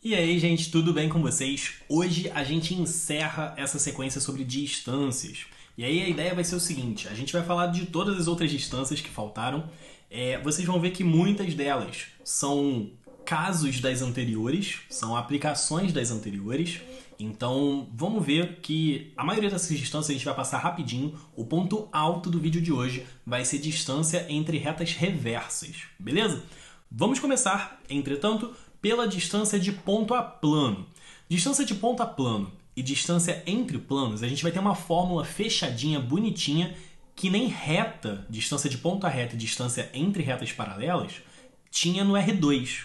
E aí, gente, tudo bem com vocês? Hoje a gente encerra essa sequência sobre distâncias. E aí a ideia vai ser o seguinte, a gente vai falar de todas as outras distâncias que faltaram. Vocês vão ver que muitas delas são casos das anteriores, são aplicações das anteriores. Então, vamos ver que a maioria dessas distâncias a gente vai passar rapidinho. O ponto alto do vídeo de hoje vai ser distância entre retas reversas, beleza? Vamos começar, entretanto, pela distância de ponto a plano. Distância de ponto a plano e distância entre planos, a gente vai ter uma fórmula fechadinha, bonitinha, que nem reta, distância de ponto a reta e distância entre retas paralelas, tinha no R2.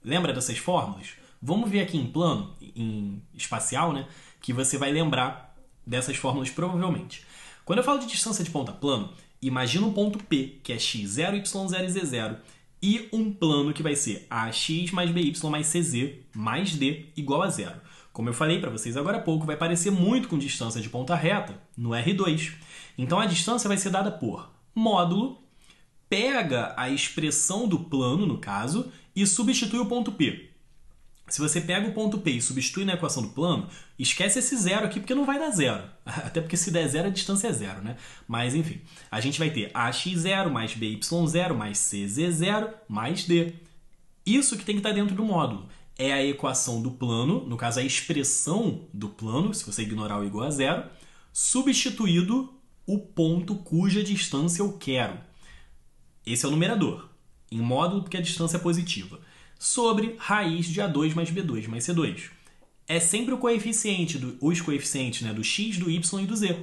Lembra dessas fórmulas? Vamos ver aqui em plano, em espacial, né, que você vai lembrar dessas fórmulas provavelmente. Quando eu falo de distância de ponto a plano, imagina um ponto P, que é x0, y0 e z0, e um plano que vai ser ax mais by mais cz mais d igual a zero. Como eu falei para vocês agora há pouco, vai parecer muito com distância de ponta reta no R2. Então a distância vai ser dada por módulo, pega a expressão do plano, no caso, e substitui o ponto P. Se você pega o ponto P e substitui na equação do plano, esquece esse zero aqui porque não vai dar zero. Até porque se der zero, a distância é zero, né? Mas enfim, a gente vai ter ax0 mais by0 mais cz0 mais d. Isso que tem que estar dentro do módulo. É a equação do plano, no caso a expressão do plano, se você ignorar o igual a zero, substituído o ponto cuja distância eu quero. Esse é o numerador, em módulo porque a distância é positiva. Sobre raiz de A2 mais B2 mais C2. É sempre o coeficiente, os coeficientes, né, do x, do y e do z.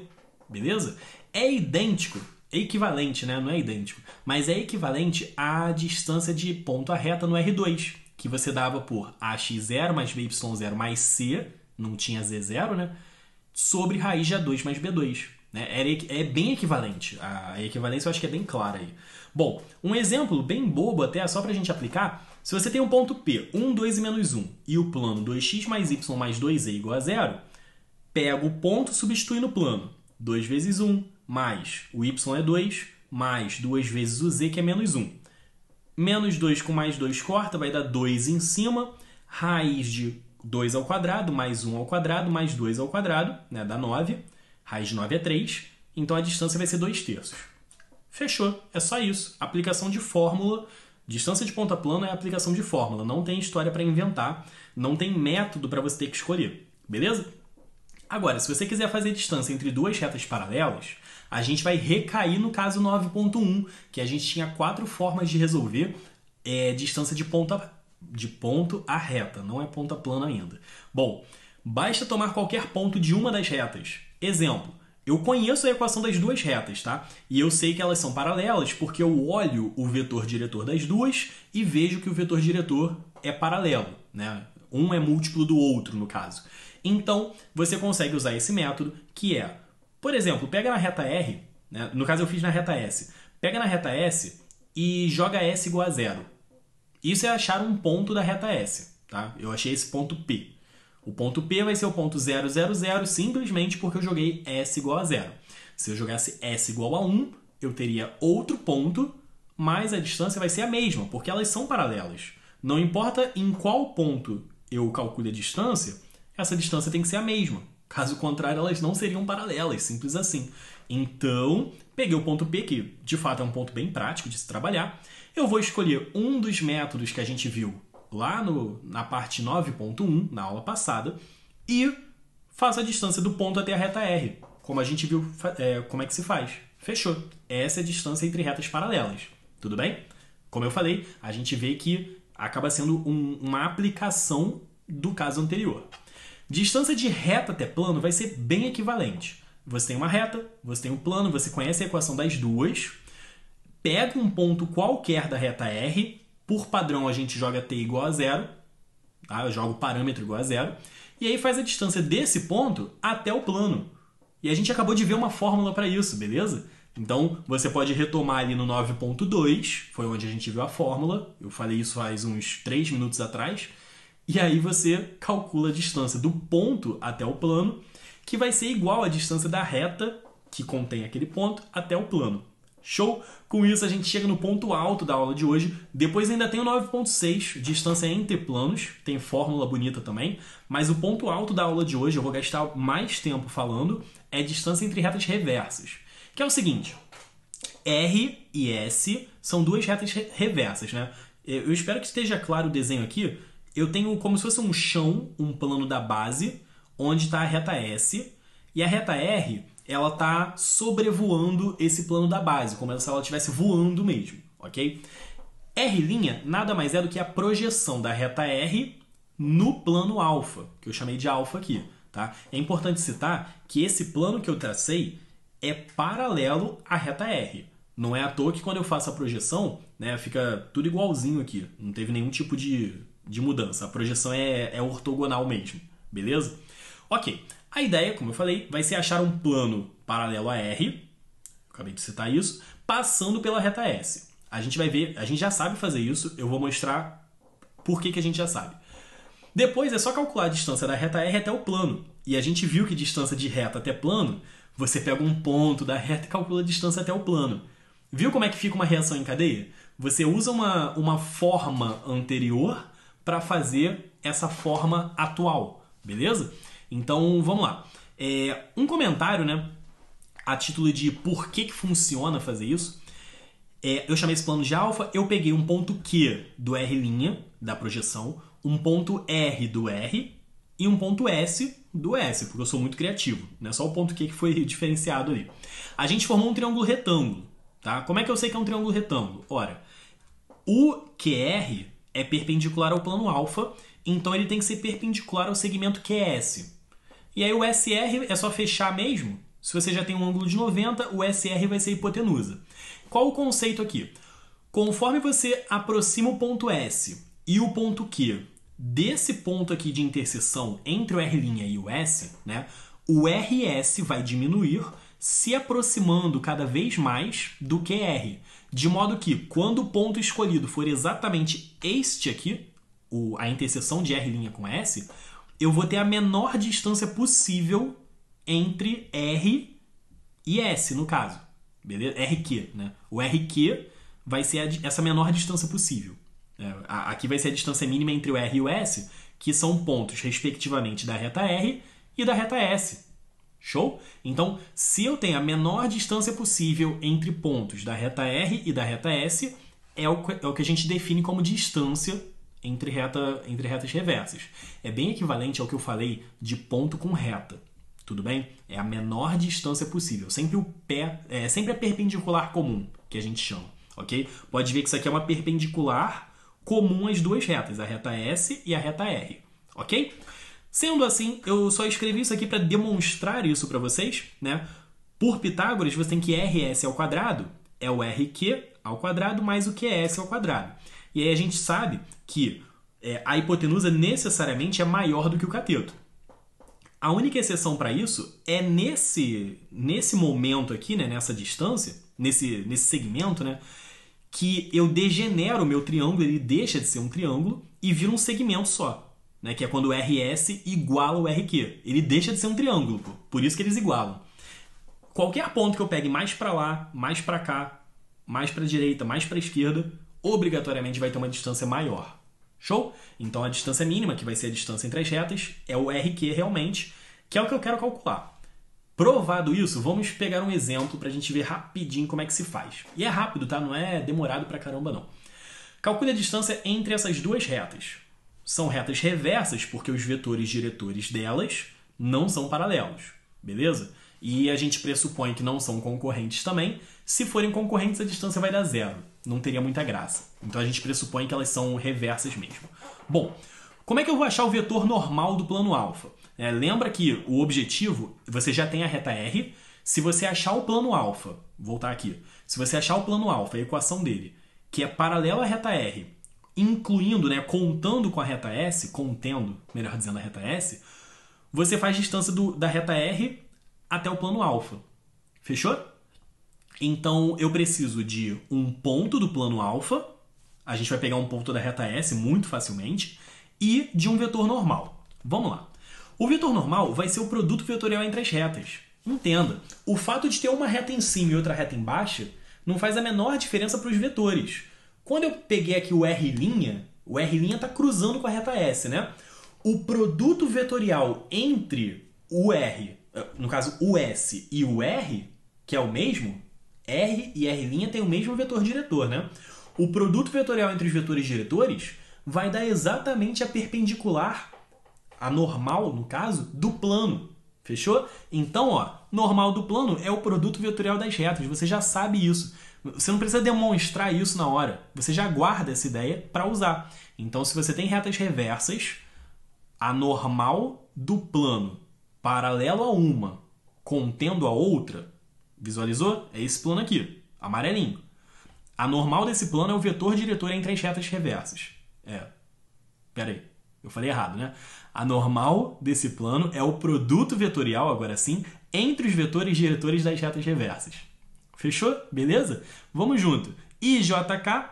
Beleza? É idêntico, é equivalente, né? Não é idêntico, mas é equivalente à distância de ponto a reta no R2, que você dava por ax0 mais by0 mais c, não tinha z0, né? Sobre raiz de A2 mais B2. Né? É bem equivalente. A equivalência eu acho que é bem clara aí. Bom, um exemplo bem bobo até, só para a gente aplicar. Se você tem um ponto P, 1, 2 e menos 1, e o plano 2x mais y mais 2z igual a zero, pega o ponto e substitui no plano. 2 vezes 1, mais o y é 2, mais 2 vezes o z, que é menos 1. Menos 2 com mais 2 corta, vai dar 2 em cima, raiz de 2 ao quadrado, mais 1 ao quadrado, mais 2 ao quadrado, né, dá 9. Raiz de 9 é 3, então a distância vai ser 2/3. Fechou, é só isso. Aplicação de fórmula. Distância de ponta plana é aplicação de fórmula, não tem história para inventar, não tem método para você ter que escolher, beleza? Agora, se você quiser fazer distância entre duas retas paralelas, a gente vai recair no caso 9.1, que a gente tinha 4 formas de resolver distância de ponto a reta, não é ponta plana ainda. Bom, basta tomar qualquer ponto de uma das retas. Exemplo. Eu conheço a equação das duas retas, tá? E eu sei que elas são paralelas porque eu olho o vetor diretor das duas e vejo que o vetor diretor é paralelo, né? Um é múltiplo do outro, no caso. Então, você consegue usar esse método que é, por exemplo, pega na reta R, né? No caso eu fiz na reta S. Pega na reta S e joga S igual a zero. Isso é achar um ponto da reta S, tá? Eu achei esse ponto P. O ponto P vai ser o ponto 0, 0, 0, simplesmente porque eu joguei S igual a 0. Se eu jogasse S igual a 1, eu teria outro ponto, mas a distância vai ser a mesma, porque elas são paralelas. Não importa em qual ponto eu calcule a distância, essa distância tem que ser a mesma. Caso contrário, elas não seriam paralelas, simples assim. Então, peguei o ponto P, que de fato é um ponto bem prático de se trabalhar. Eu vou escolher um dos métodos que a gente viu lá na parte 9.1, na aula passada, e faço a distância do ponto até a reta R, como a gente viu como é que se faz. Fechou. Essa é a distância entre retas paralelas. Tudo bem? Como eu falei, a gente vê que acaba sendo uma aplicação do caso anterior. Distância de reta até plano vai ser bem equivalente. Você tem uma reta, você tem um plano, você conhece a equação das duas, pega um ponto qualquer da reta R. Por padrão, a gente joga t igual a zero, tá? Eu jogo o parâmetro igual a zero, e aí faz a distância desse ponto até o plano. E a gente acabou de ver uma fórmula para isso, beleza? Então, você pode retomar ali no 9.2, foi onde a gente viu a fórmula, eu falei isso faz uns 3 minutos atrás, e aí você calcula a distância do ponto até o plano, que vai ser igual à distância da reta, que contém aquele ponto, até o plano. Show? Com isso a gente chega no ponto alto da aula de hoje. Depois ainda tem o 9.6, distância entre planos. Tem fórmula bonita também. Mas o ponto alto da aula de hoje, eu vou gastar mais tempo falando, é distância entre retas reversas. Que é o seguinte, R e S são duas retas reversas, né? Eu espero que esteja claro o desenho aqui. Eu tenho como se fosse um chão, um plano da base, onde está a reta S. E a reta R, ela está sobrevoando esse plano da base, como se ela estivesse voando mesmo, ok? R' nada mais é do que a projeção da reta R no plano alfa, que eu chamei de alfa aqui, tá? É importante citar que esse plano que eu tracei é paralelo à reta R. Não é à toa que quando eu faço a projeção, né, fica tudo igualzinho aqui. Não teve nenhum tipo de mudança. A projeção é ortogonal mesmo, beleza? Ok. A ideia, como eu falei, vai ser achar um plano paralelo a R, acabei de citar isso, passando pela reta S. A gente vai ver, a gente já sabe fazer isso, eu vou mostrar por que a gente já sabe. Depois é só calcular a distância da reta R até o plano. E a gente viu que distância de reta até plano, você pega um ponto da reta e calcula a distância até o plano. Viu como é que fica uma reação em cadeia? Você usa uma forma anterior para fazer essa forma atual, beleza? Então, vamos lá. Um comentário, né, a título de por que funciona fazer isso. Eu chamei esse plano de alfa, eu peguei um ponto Q do R' da projeção, um ponto R do R e um ponto S do S, porque eu sou muito criativo. Não é só o ponto Q que foi diferenciado ali. A gente formou um triângulo retângulo. Tá? Como é que eu sei que é um triângulo retângulo? Ora, o QR é perpendicular ao plano alfa, então ele tem que ser perpendicular ao segmento QS. E aí o SR é só fechar mesmo. Se você já tem um ângulo de 90, o SR vai ser hipotenusa. Qual o conceito aqui? Conforme você aproxima o ponto S e o ponto Q desse ponto aqui de interseção entre o R' e o S, né, o RS vai diminuir, se aproximando cada vez mais do QR. De modo que, quando o ponto escolhido for exatamente este aqui, a interseção de R' com S, eu vou ter a menor distância possível entre R e S, no caso. Beleza? RQ, né? O RQ vai ser essa menor distância possível. Aqui vai ser a distância mínima entre o R e o S, que são pontos, respectivamente, da reta R e da reta S. Show? Então, se eu tenho a menor distância possível entre pontos da reta R e da reta S, é o que a gente define como distância entre retas reversas. É bem equivalente ao que eu falei de ponto com reta. Tudo bem? É a menor distância possível. Sempre sempre a perpendicular comum, que a gente chama. Ok? Pode ver que isso aqui é uma perpendicular comum às duas retas, a reta S e a reta R. Ok? Sendo assim, eu só escrevi isso aqui para demonstrar isso para vocês, né? Por Pitágoras, você tem que RS ao quadrado é o RQ ao quadrado mais o QS ao quadrado. E aí a gente sabe que a hipotenusa necessariamente é maior do que o cateto. A única exceção para isso é nesse momento aqui, né, nessa distância, nesse segmento, né, que eu degenero o meu triângulo, ele deixa de ser um triângulo e vira um segmento só. Né, que é quando o RS iguala o RQ. Ele deixa de ser um triângulo, por isso que eles igualam. Qualquer ponto que eu pegue mais para lá, mais para cá, mais para a direita, mais para a esquerda, obrigatoriamente vai ter uma distância maior. Show? Então a distância mínima, que vai ser a distância entre as retas, é o RQ realmente, que é o que eu quero calcular. Provado isso, vamos pegar um exemplo para a gente ver rapidinho como é que se faz. E é rápido, tá? Não é demorado pra caramba, não. Calcule a distância entre essas duas retas. São retas reversas, porque os vetores diretores delas não são paralelos, beleza? E a gente pressupõe que não são concorrentes também. Se forem concorrentes, a distância vai dar zero. Não teria muita graça. Então a gente pressupõe que elas são reversas mesmo. Bom, como é que eu vou achar o vetor normal do plano alfa? Lembra que o objetivo, você já tem a reta R. Se você achar o plano alfa, vou voltar aqui. Se você achar o plano alfa, a equação dele, que é paralela à reta R, incluindo, né, contando com a reta S, contendo, melhor dizendo, a reta S, você faz distância da reta R até o plano alfa. Fechou? Então, eu preciso de um ponto do plano alfa, a gente vai pegar um ponto da reta S muito facilmente, e de um vetor normal. Vamos lá. O vetor normal vai ser o produto vetorial entre as retas. Entenda, o fato de ter uma reta em cima e outra reta embaixo não faz a menor diferença para os vetores. Quando eu peguei aqui o R' está cruzando com a reta S, né? O produto vetorial entre o R, no caso o S e o R, que é o mesmo, R e R' tem o mesmo vetor diretor, né? O produto vetorial entre os vetores diretores vai dar exatamente a perpendicular, a normal, no caso, do plano. Fechou? Então, ó, normal do plano é o produto vetorial das retas. Você já sabe isso. Você não precisa demonstrar isso na hora. Você já guarda essa ideia para usar. Então, se você tem retas reversas, a normal do plano paralelo a uma contendo a outra, visualizou? É esse plano aqui, amarelinho. A normal desse plano é o vetor diretor entre as retas reversas. Pera aí, eu falei errado, né? A normal desse plano é o produto vetorial, agora sim, entre os vetores diretores das retas reversas. Fechou? Beleza? Vamos junto. IJK,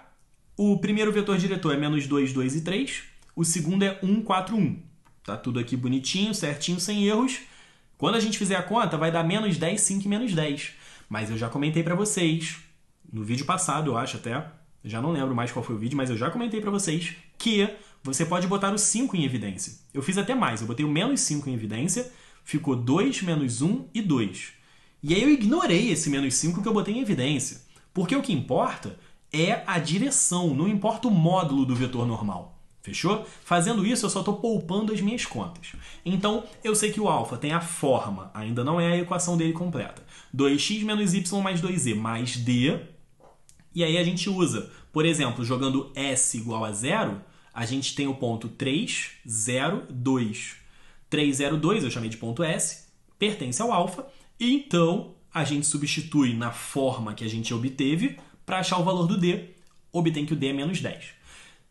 o primeiro vetor diretor é menos 2, 2 e 3. O segundo é 1, 4, 1. Tá tudo aqui bonitinho, certinho, sem erros. Quando a gente fizer a conta, vai dar menos 10, 5 e menos 10. Mas eu já comentei para vocês, no vídeo passado, eu acho até, já não lembro mais qual foi o vídeo, mas eu já comentei para vocês que você pode botar o 5 em evidência. Eu fiz até mais, eu botei o menos 5 em evidência, ficou 2, menos 1 e 2. E aí eu ignorei esse menos 5 que eu botei em evidência, porque o que importa é a direção, não importa o módulo do vetor normal. Fechou? Fazendo isso, eu só estou poupando as minhas contas. Então, eu sei que o alfa tem a forma, ainda não é a equação dele completa. 2x menos y mais 2e mais d. E aí a gente usa, por exemplo, jogando S igual a 0, a gente tem o ponto 3, 0, 2. 3, 0, 2, eu chamei de ponto S, pertence ao alfa. E então, a gente substitui na forma que a gente obteve para achar o valor do d. Obtém que o d é menos 10.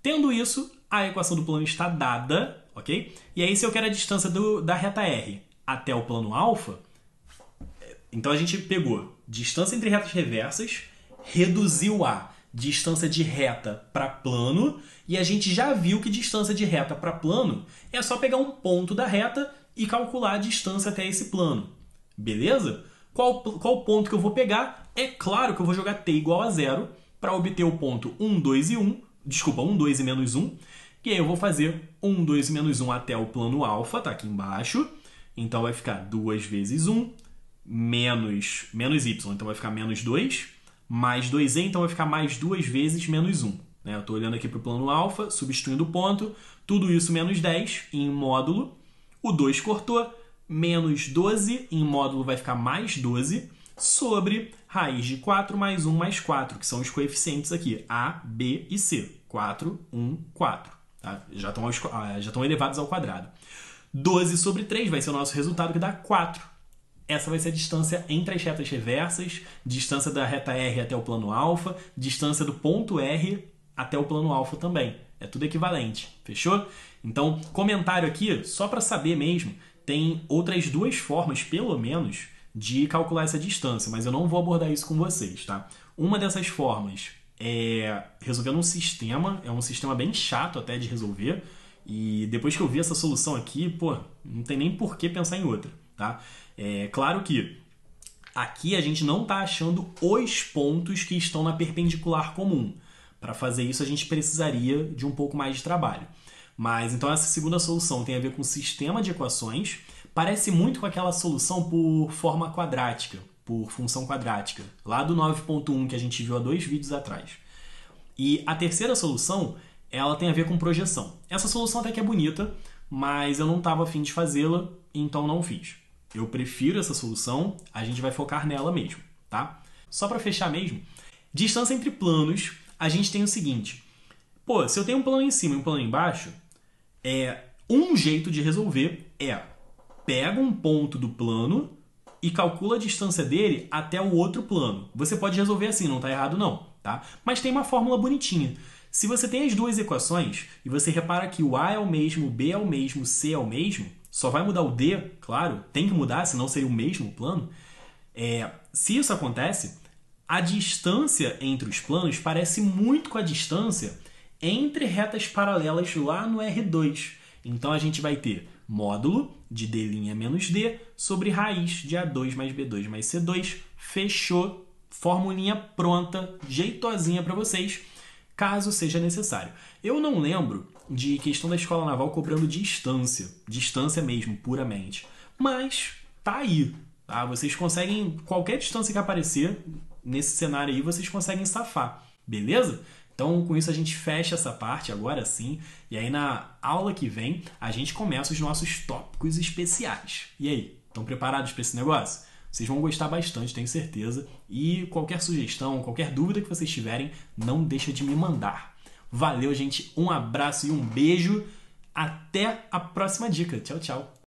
Tendo isso, a equação do plano está dada, ok? E aí, se eu quero a distância da reta R até o plano alfa, então a gente pegou distância entre retas reversas, reduziu a distância de reta para plano, e a gente já viu que distância de reta para plano é só pegar um ponto da reta e calcular a distância até esse plano. Beleza? Qual ponto que eu vou pegar? É claro que eu vou jogar t igual a 0 para obter o ponto 1, 2 e 1. Desculpa, 1, 2 e menos 1. E aí eu vou fazer 1, 2 e menos 1 até o plano alfa, tá aqui embaixo. Então vai ficar 2 vezes 1 menos y, então vai ficar menos 2, mais 2e, então vai ficar mais 2 vezes menos 1. Eu estou olhando aqui para o plano alfa, substituindo o ponto, tudo isso menos 10 em módulo. O 2 cortou, menos 12 em módulo vai ficar mais 12, sobre raiz de 4 mais 1 mais 4, que são os coeficientes aqui, A, B e C. 4, 1, 4. Tá? Já estão elevados ao quadrado. 12 sobre 3 vai ser o nosso resultado, que dá 4. Essa vai ser a distância entre as retas reversas, distância da reta R até o plano alfa, distância do ponto R até o plano alfa também. É tudo equivalente. Fechou? Então, comentário aqui, só para saber mesmo, tem outras duas formas, pelo menos, de calcular essa distância, mas eu não vou abordar isso com vocês, tá? Uma dessas formas é resolvendo um sistema, é um sistema bem chato até de resolver, e depois que eu vi essa solução aqui, pô, não tem nem por que pensar em outra, tá? É claro que aqui a gente não está achando os pontos que estão na perpendicular comum. Para fazer isso, a gente precisaria de um pouco mais de trabalho. Mas então essa segunda solução tem a ver com sistema de equações, parece muito com aquela solução por forma quadrática, por função quadrática, lá do 9.1 que a gente viu há 2 vídeos atrás. E a terceira solução, ela tem a ver com projeção. Essa solução até que é bonita, mas eu não estava a fim de fazê-la, então não fiz. Eu prefiro essa solução, a gente vai focar nela mesmo, tá? Só para fechar mesmo, distância entre planos, a gente tem o seguinte. Pô, se eu tenho um plano em cima e um plano embaixo, um jeito de resolver pega um ponto do plano e calcula a distância dele até o outro plano. Você pode resolver assim, não está errado não, tá? Mas tem uma fórmula bonitinha. Se você tem as duas equações e você repara que o A é o mesmo, o B é o mesmo, o C é o mesmo, só vai mudar o D, claro, tem que mudar, senão seria o mesmo plano. Se isso acontece, a distância entre os planos parece muito com a distância entre retas paralelas lá no R2. Então a gente vai ter módulo de D' menos D sobre raiz de A2 mais B2 mais C2. Fechou. formulinha pronta, jeitosinha para vocês, caso seja necessário. Eu não lembro de questão da Escola Naval cobrando distância mesmo, puramente. Mas tá aí, tá? Vocês conseguem, qualquer distância que aparecer nesse cenário aí, vocês conseguem safar, beleza? Então, com isso a gente fecha essa parte agora sim, e aí na aula que vem a gente começa os nossos tópicos especiais. E aí, estão preparados para esse negócio? Vocês vão gostar bastante, tenho certeza. E qualquer sugestão, qualquer dúvida que vocês tiverem, não deixa de me mandar. Valeu, gente. Um abraço e um beijo. Até a próxima dica. Tchau, tchau.